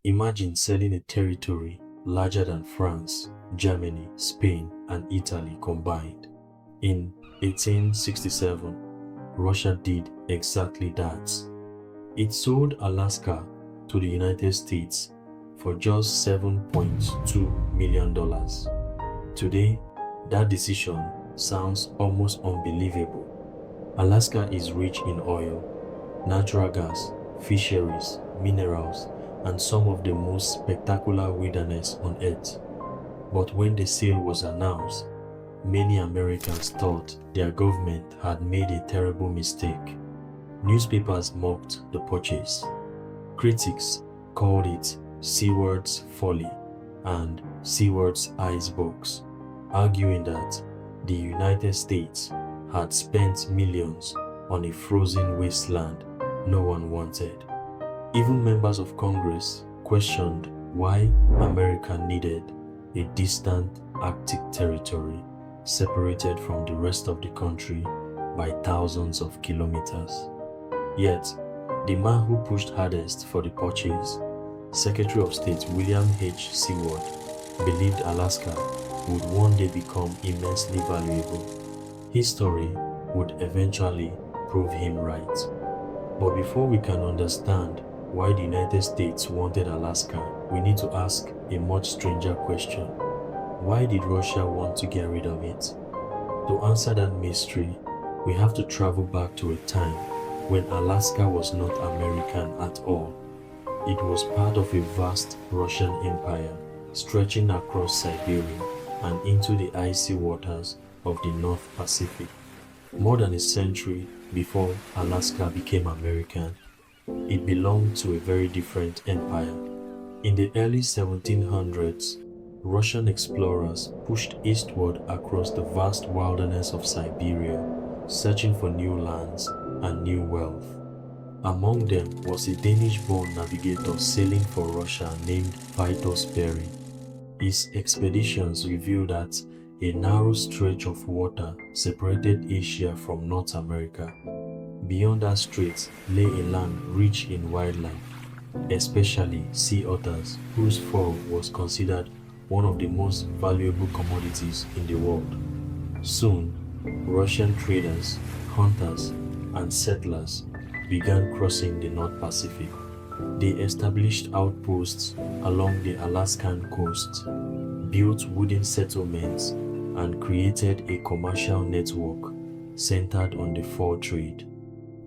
Imagine selling a territory larger than France, Germany, Spain, and Italy combined. In 1867, Russia did exactly that. It sold Alaska to the United States for just $7.2 million. Today, that decision sounds almost unbelievable. Alaska is rich in oil, natural gas, fisheries, minerals, and some of the most spectacular wilderness on earth. But when the sale was announced, many Americans thought their government had made a terrible mistake. Newspapers mocked the purchase. Critics called it Seward's Folly and Seward's Icebox, arguing that the United States had spent millions on a frozen wasteland no one wanted. Even members of Congress questioned why America needed a distant Arctic territory separated from the rest of the country by thousands of kilometers. Yet, the man who pushed hardest for the purchase, Secretary of State William H. Seward, believed Alaska would one day become immensely valuable. History would eventually prove him right. But before we can understand why the United States wanted Alaska, we need to ask a much stranger question. Why did Russia want to get rid of it? To answer that mystery, we have to travel back to a time when Alaska was not American at all. It was part of a vast Russian empire stretching across Siberia and into the icy waters of the North Pacific. More than a century before Alaska became American, it belonged to a very different empire. In the early 1700s, Russian explorers pushed eastward across the vast wilderness of Siberia, searching for new lands and new wealth. Among them was a Danish-born navigator sailing for Russia named Vitus Bering. His expeditions revealed that a narrow stretch of water separated Asia from North America. Beyond that strait lay a land rich in wildlife, especially sea otters, whose fur was considered one of the most valuable commodities in the world. Soon, Russian traders, hunters, and settlers began crossing the North Pacific. They established outposts along the Alaskan coast, built wooden settlements, and created a commercial network centered on the fur trade.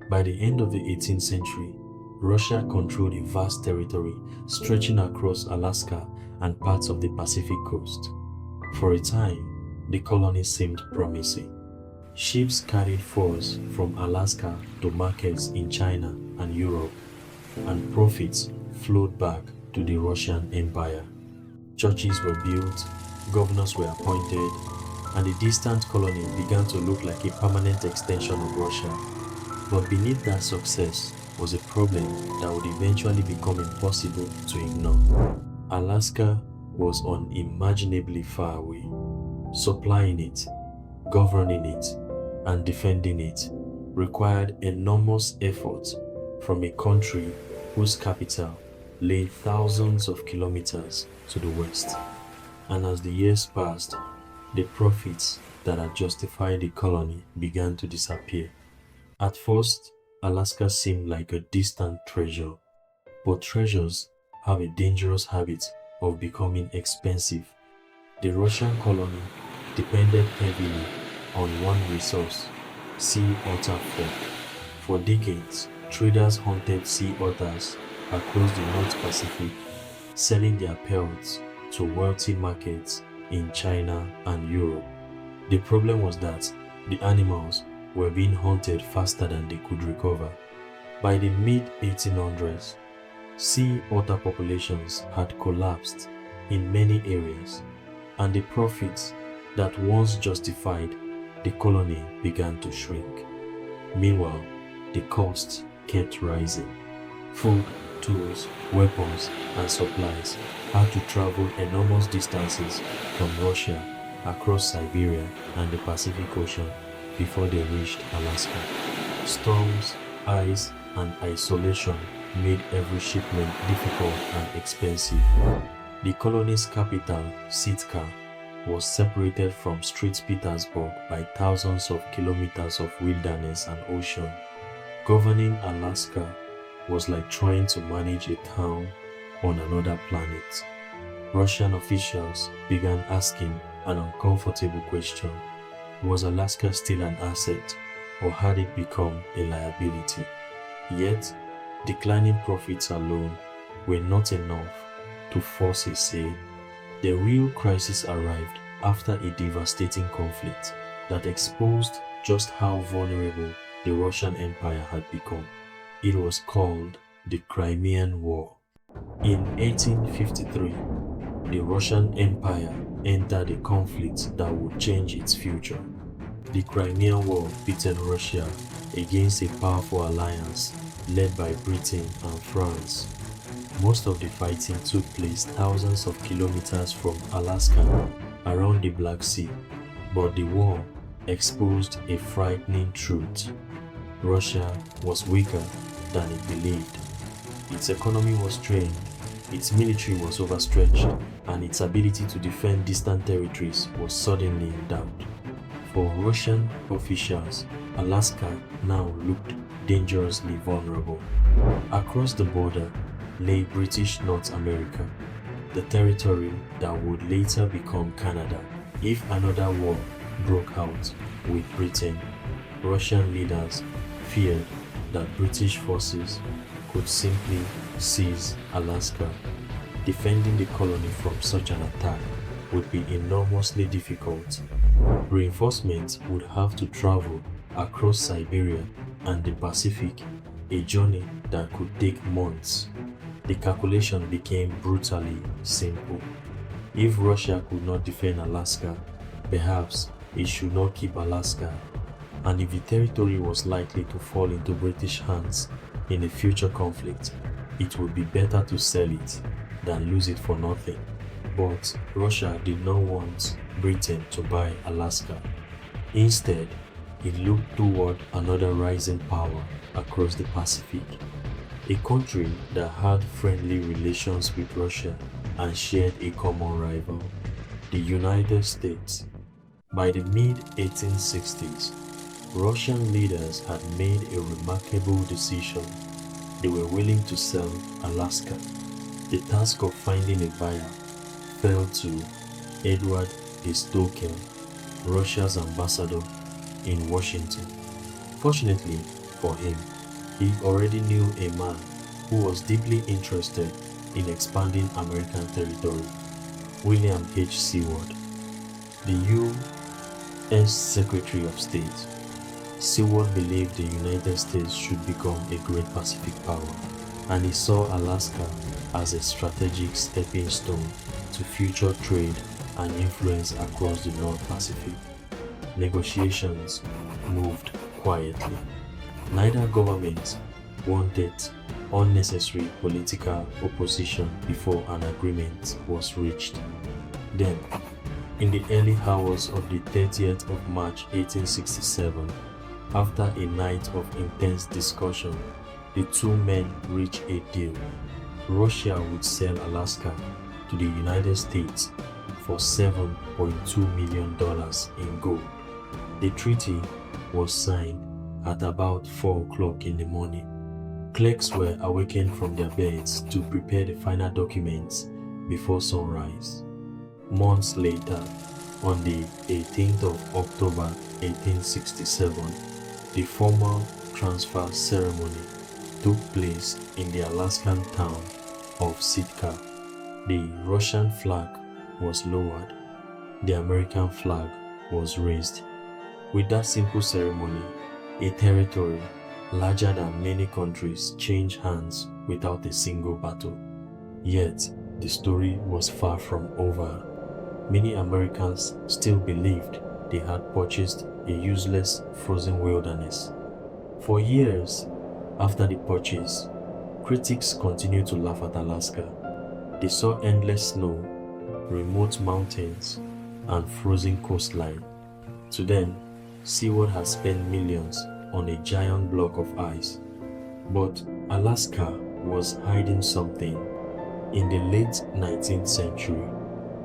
By the end of the 18th century, Russia controlled a vast territory stretching across Alaska and parts of the Pacific coast. For a time, the colony seemed promising. Ships carried furs from Alaska to markets in China and Europe, and profits flowed back to the Russian Empire. Churches were built, governors were appointed, and the distant colony began to look like a permanent extension of Russia. But beneath that success was a problem that would eventually become impossible to ignore. Alaska was unimaginably far away. Supplying it, governing it, and defending it required enormous effort from a country whose capital lay thousands of kilometers to the west. And as the years passed, the profits that had justified the colony began to disappear. At first, Alaska seemed like a distant treasure, but treasures have a dangerous habit of becoming expensive. The Russian colony depended heavily on one resource, sea otter fur. For decades, traders hunted sea otters across the North Pacific, selling their pelts to wealthy markets in China and Europe. The problem was that the animals were being hunted faster than they could recover. By the mid-1800s, sea otter populations had collapsed in many areas, and the profits that once justified the colony began to shrink. Meanwhile, the costs kept rising. Food, tools, weapons, and supplies had to travel enormous distances from Russia across Siberia and the Pacific Ocean before they reached Alaska. Storms, ice, and isolation made every shipment difficult and expensive. The colony's capital, Sitka, was separated from St. Petersburg by thousands of kilometers of wilderness and ocean. Governing Alaska was like trying to manage a town on another planet. Russian officials began asking an uncomfortable question. Was Alaska still an asset, or had it become a liability? Yet, declining profits alone were not enough to force a sale. The real crisis arrived after a devastating conflict that exposed just how vulnerable the Russian Empire had become. It was called the Crimean War. In 1853, the Russian Empire entered a conflict that would change its future. The Crimean War pitted Russia against a powerful alliance led by Britain and France. Most of the fighting took place thousands of kilometers from Alaska around the Black Sea, but the war exposed a frightening truth. Russia was weaker than it believed. Its economy was strained, its military was overstretched, and its ability to defend distant territories was suddenly in doubt. For Russian officials, Alaska now looked dangerously vulnerable. Across the border lay British North America, the territory that would later become Canada. If another war broke out with Britain, Russian leaders feared that British forces could simply seize Alaska. Defending the colony from such an attack would be enormously difficult. Reinforcements would have to travel across Siberia and the Pacific, a journey that could take months. The calculation became brutally simple. If Russia could not defend Alaska, perhaps it should not keep Alaska. And if the territory was likely to fall into British hands in a future conflict, it would be better to sell it than lose it for nothing. But Russia did not want Britain to buy Alaska. Instead, it looked toward another rising power across the Pacific, a country that had friendly relations with Russia and shared a common rival, the United States. By the mid-1860s, Russian leaders had made a remarkable decision. They were willing to sell Alaska. The task of finding a buyer fell to Edward Stokel, Russia's ambassador in Washington. Fortunately for him, he already knew a man who was deeply interested in expanding American territory, William H. Seward, the U.S. Secretary of State. Seward believed the United States should become a great Pacific power, and he saw Alaska as a strategic stepping stone to future trade and influence across the North Pacific. Negotiations moved quietly. Neither government wanted unnecessary political opposition before an agreement was reached. Then, in the early hours of the 30th of March 1867, after a night of intense discussion, the two men reached a deal. Russia would sell Alaska to the United States for $7.2 million in gold. The treaty was signed at about 4 o'clock in the morning. Clerks were awakened from their beds to prepare the final documents before sunrise. Months later, on the 18th of October 1867, the formal transfer ceremony took place in the Alaskan town of Sitka. The Russian flag was lowered. The American flag was raised. With that simple ceremony, a territory larger than many countries changed hands without a single battle. Yet, the story was far from over. Many Americans still believed they had purchased a useless frozen wilderness. For years after the purchase, critics continued to laugh at Alaska. They saw endless snow, remote mountains, and frozen coastline. To them, Seward had spent millions on a giant block of ice. But Alaska was hiding something. In the late 19th century,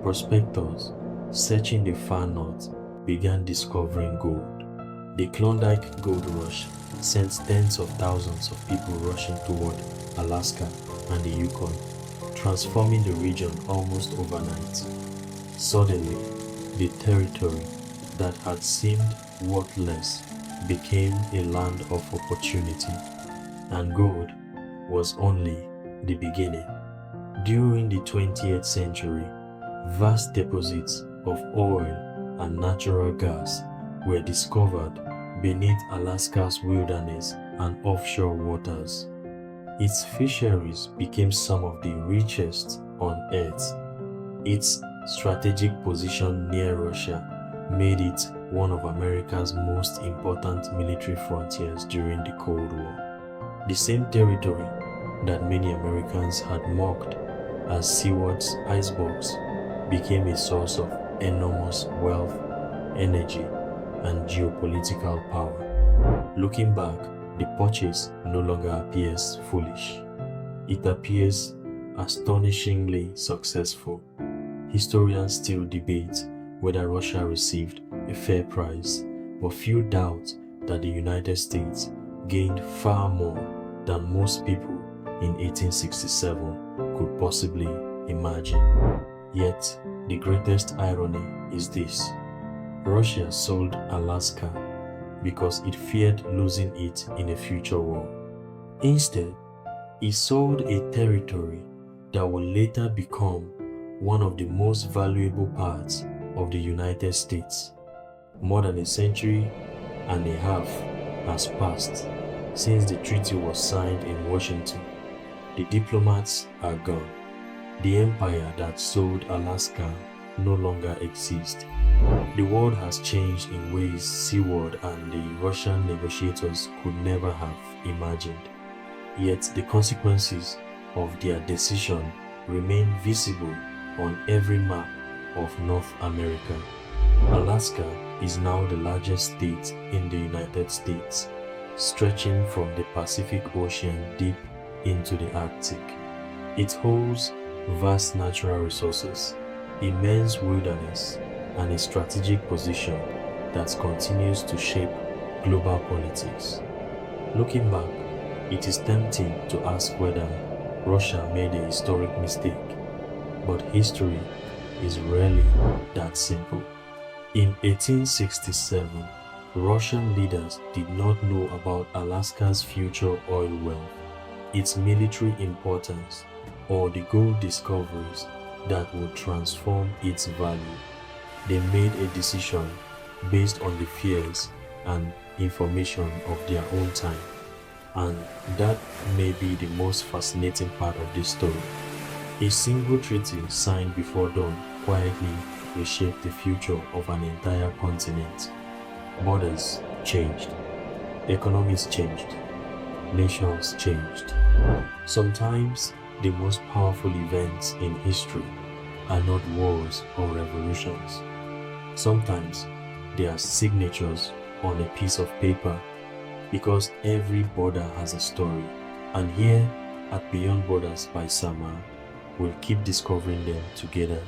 prospectors searching the far north began discovering gold. The Klondike Gold Rush sent tens of thousands of people rushing toward Alaska and the Yukon, transforming the region almost overnight. Suddenly, the territory that had seemed worthless became a land of opportunity, and gold was only the beginning. During the 20th century, vast deposits of oil and natural gas were discovered beneath Alaska's wilderness and offshore waters. Its fisheries became some of the richest on Earth. Its strategic position near Russia made it one of America's most important military frontiers during the Cold War. The same territory that many Americans had mocked as Seward's Icebox became a source of enormous wealth, energy, and geopolitical power. Looking back, the purchase no longer appears foolish. It appears astonishingly successful. Historians still debate whether Russia received a fair price, but few doubt that the United States gained far more than most people in 1867 could possibly imagine. Yet, the greatest irony is this: Russia sold Alaska because it feared losing it in a future war. Instead, it sold a territory that would later become one of the most valuable parts of the United States. More than a century and a half has passed since the treaty was signed in Washington. The diplomats are gone. The empire that sold Alaska no longer exists. The world has changed in ways Seward and the Russian negotiators could never have imagined. Yet the consequences of their decision remain visible on every map of North America. Alaska is now the largest state in the United States, stretching from the Pacific Ocean deep into the Arctic. It holds vast natural resources, immense wilderness, and a strategic position that continues to shape global politics. Looking back, it is tempting to ask whether Russia made a historic mistake, but history is rarely that simple. In 1867, Russian leaders did not know about Alaska's future oil wealth, its military importance, or the gold discoveries that would transform its value. They made a decision based on the fears and information of their own time, and that may be the most fascinating part of this story. A single treaty signed before dawn quietly reshaped the future of an entire continent. Borders changed, economies changed, nations changed. Sometimes the most powerful events in history are not wars or revolutions. Sometimes they are signatures on a piece of paper, because every border has a story. And here at Beyond Borders by Sama, we'll keep discovering them together.